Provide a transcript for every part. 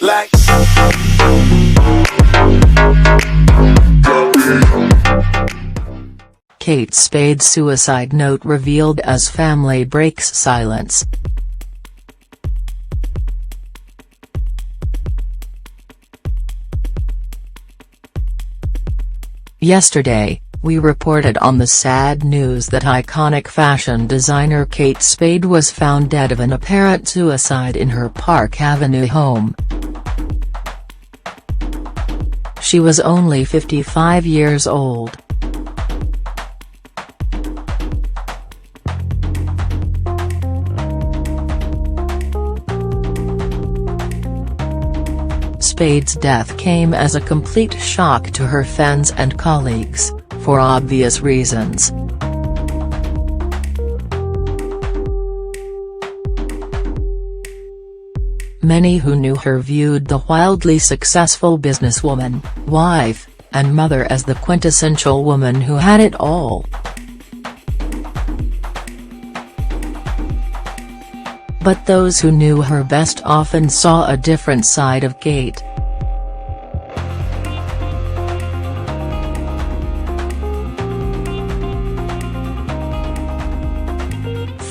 like. Kate Spade's suicide note revealed as family breaks silence. Yesterday, we reported on the sad news that iconic fashion designer Kate Spade was found dead of an apparent suicide in her Park Avenue home. She was only 55 years old. Spade's death came as a complete shock to her fans and colleagues, for obvious reasons. Many who knew her viewed the wildly successful businesswoman, wife, and mother as the quintessential woman who had it all. But those who knew her best often saw a different side of Kate.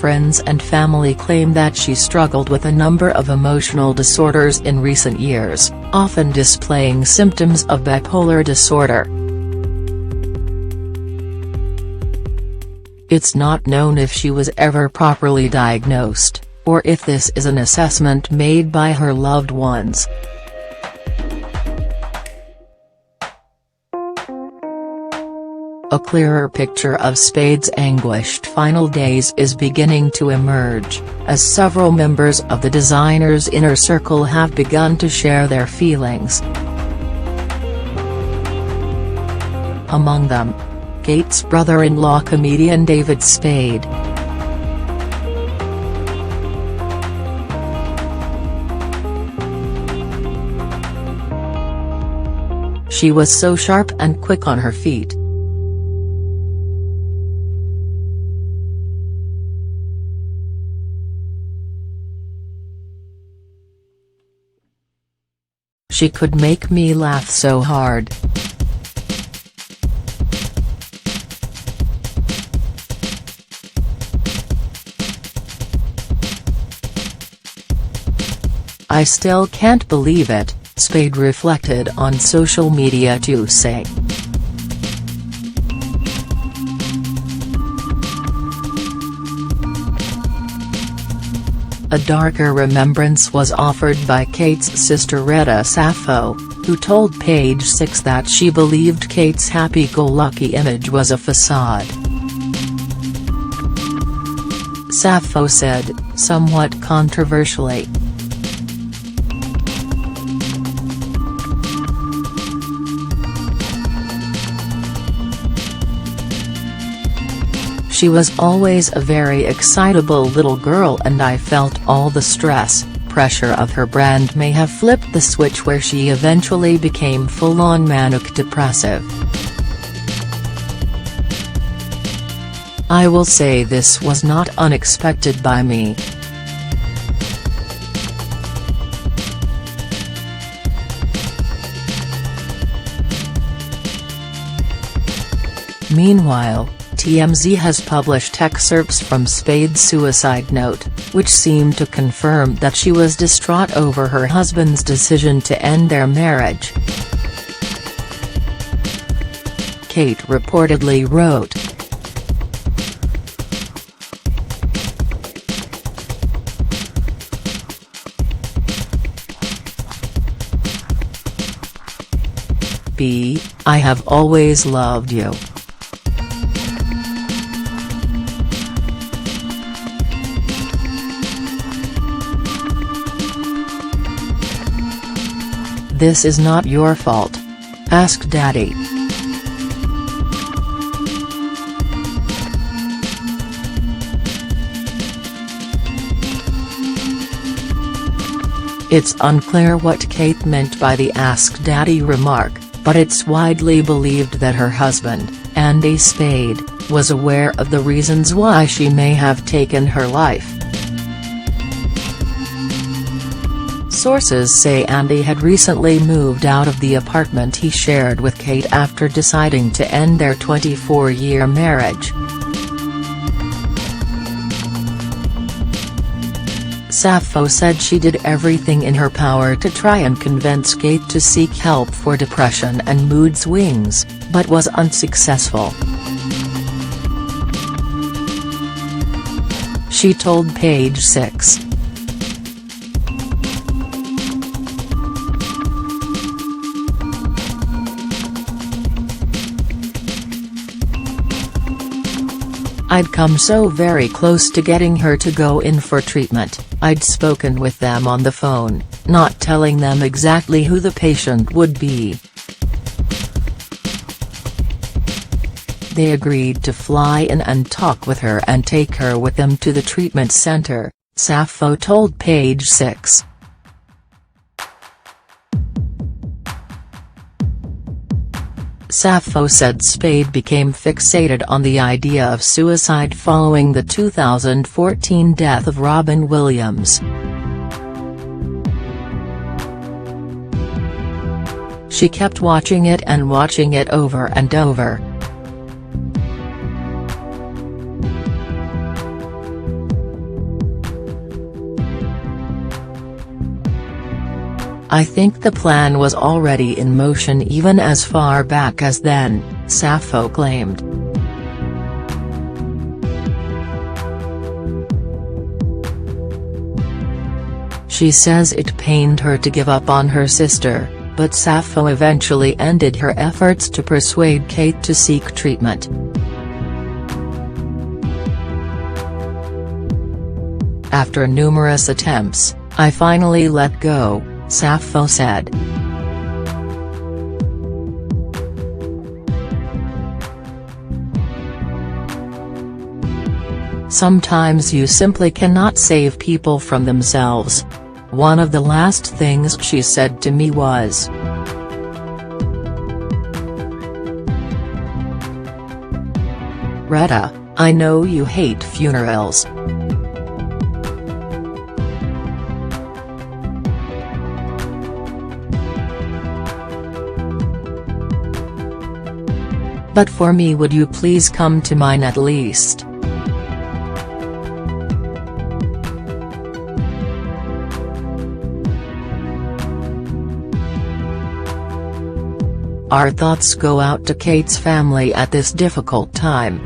Friends and family claim that she struggled with a number of emotional disorders in recent years, often displaying symptoms of bipolar disorder. It's not known if she was ever properly diagnosed, or if this is an assessment made by her loved ones. A clearer picture of Spade's anguished final days is beginning to emerge, as several members of the designer's inner circle have begun to share their feelings. Among them, Kate's brother-in-law comedian David Spade. She was so sharp and quick on her feet. She could make me laugh so hard. I still can't believe it, Spade reflected on social media Tuesday. A darker remembrance was offered by Kate's sister Retta Sappho, who told Page Six that she believed Kate's happy-go-lucky image was a facade. Sappho said, somewhat controversially, "She was always a very excitable little girl, and I felt all the stress, pressure of her brand may have flipped the switch where she eventually became full-on manic-depressive. I will say this was not unexpected by me. Meanwhile, TMZ has published excerpts from Spade's suicide note, which seem to confirm that she was distraught over her husband's decision to end their marriage. Kate reportedly wrote, "I have always loved you. This is not your fault. Ask Daddy." It's unclear what Kate meant by the Ask Daddy remark, but it's widely believed that her husband, Andy Spade, was aware of the reasons why she may have taken her life. Sources say Andy had recently moved out of the apartment he shared with Kate after deciding to end their 24-year marriage. Sappho said she did everything in her power to try and convince Kate to seek help for depression and mood swings, but was unsuccessful. She told Page 6. I'd come so very close to getting her to go in for treatment. I'd spoken with them on the phone, not telling them exactly who the patient would be. They agreed to fly in and talk with her and take her with them to the treatment center, Sappho told Page 6. Sappho said Spade became fixated on the idea of suicide following the 2014 death of Robin Williams. She kept watching it and watching it over and over. I think the plan was already in motion even as far back as then, Sappho claimed. She says it pained her to give up on her sister, but Sappho eventually ended her efforts to persuade Kate to seek treatment. After numerous attempts, I finally let go, Sappho said. Sometimes you simply cannot save people from themselves. One of the last things she said to me was, "Retta, I know you hate funerals. But for me, would you please come to mine at least?" Our thoughts go out to Kate's family at this difficult time.